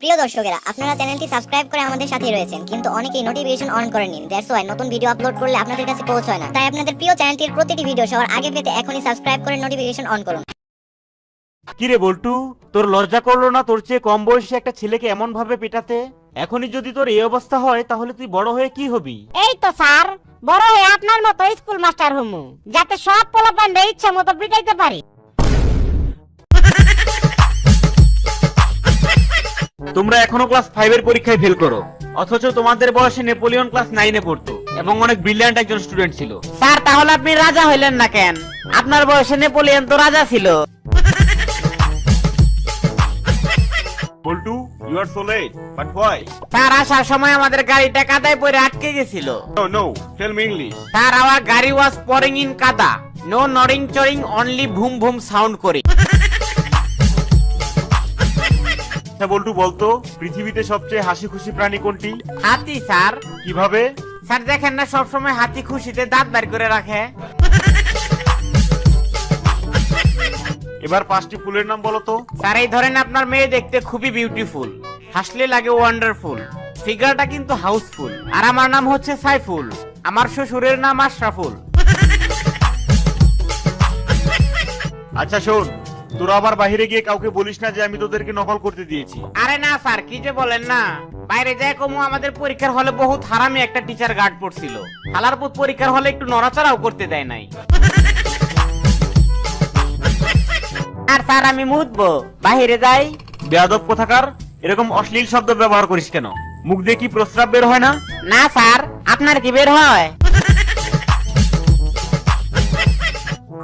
প্রিয় দর্শকেরা, আপনারা চ্যানেলটি সাবস্ক্রাইব করে আমাদের সাথেই রয়েছেন, কিন্তু অনেকেই নোটিফিকেশন অন করেননি। দ্যাটস ওয়াই নতুন ভিডিও আপলোড করলে আপনাদের কাছে পৌঁছায় না। তাই আপনাদের প্রিয় চ্যানেলটির প্রতিটি ভিডিও সবার আগে পেতে এখনই সাবস্ক্রাইব করে নোটিফিকেশন অন করুন। কিরে বল্টু, তোর লজ্জা করলো না তোর চেয়ে কম বয়সী একটা ছেলেকে এমন ভাবে পেটাতে? এখনই যদি তোর এই অবস্থা হয় তাহলে তুই বড় হয়ে কি হবি? এই তো স্যার, বড় হয়ে আপনার মতো স্কুল মাস্টার হমু, যাতে সব পোলাপানরা ইচ্ছা মতো পিটাইতে পারি। তোমরা এখনো ক্লাস 5 এর পরীক্ষায় ফেল করো, অথচ তোমাদের বয়সে নেপোলিয়ন ক্লাস 9 এ পড়তো এবং অনেক ব্রিলিয়ান্ট একজন স্টুডেন্ট ছিল। স্যার, তাহলে আপনি রাজা হইলেন না কেন? আপনার বয়সে নেপোলিয়ন তো রাজা ছিল। Boltu, you are so late, but why? Sir, আসার সময় আমাদের গাড়িটা কাদায় পড়ে আটকে গেছিল। No, tell me English. Sir, our gari was pouring in kada, no নরিং চরিং, অনলি ভুম ভুম সাউন্ড করে। আচ্ছা বল্টু, বলতো পৃথিবীতে সবচেয়ে হাসি খুশি প্রাণী কোনটি? হাতি স্যার। কিভাবে? স্যার, দেখেন না সবসময় হাতি খুশিতে দাঁত বের করে রাখে। এবার 5টি ফুলের নাম বলো তো। স্যার, এই ধরেন আপনার মেয়ে দেখতে খুবই বিউটিফুল, হাসলে লাগে ওয়ান্ডারফুল, ফিগারটা কিন্তু হাউসফুল। আর আমার নাম হচ্ছে সাইফুল, আমার শ্বশুরের নাম আশরাফুল। আচ্ছা শোন, তোরা আবার বাইরে গিয়ে কাউকে বলিস না যে আমি তোদেরকে নকল করতে দিয়েছি। আরে না স্যার, কি যে বলেন না। বাইরে যায় কমু, আমাদের পরীক্ষার হলে বহুত হারামি একটা টিচার গার্ড পড়ছিল। হালার পুত পরীক্ষার হলে একটু নড়াচড়াও করতে দেয় নাই। আর স্যার, আমি মুতবো, বাইরে যাই। বেয়াদব কোথাকার, এরকম অশ্লীল শব্দ ব্যবহার করিস কেন? মুখ দিয়ে কি প্রস্রাব বের হয় না? না স্যার, আপনার কি বের হয়?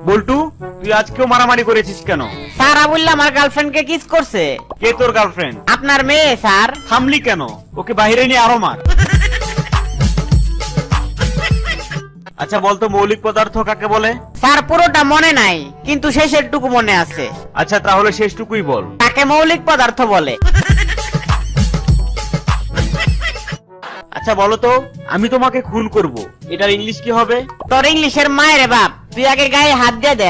বল্টু, তুই আজকেও মারামারি করেছিস কেন? স্যার, আবুল্লাহ আমার গার্লফ্রেন্ডকে কিস করছে। কে তোর গার্লফ্রেন্ড? আপনার মেয়ে স্যার। থামলি কেন? ওকে বাইরে নিয়ে আরো মার। আচ্ছা বলতো মৌলিক পদার্থ কাকে বলে? স্যার, পুরোটা মনে নাই, কিন্তু শেষের টুকু মনে আছে। আচ্ছা তাহলে শেষটুকুই বল। তাকে মৌলিক পদার্থ বলে। আচ্ছা বলো তো, আমি তোমাকে খুন করব, এটার ইংলিশ কি হবে? তোর ইংলিশের মায়ের বাপ, তুই আগে গায়ে হাত দিয়ে দে।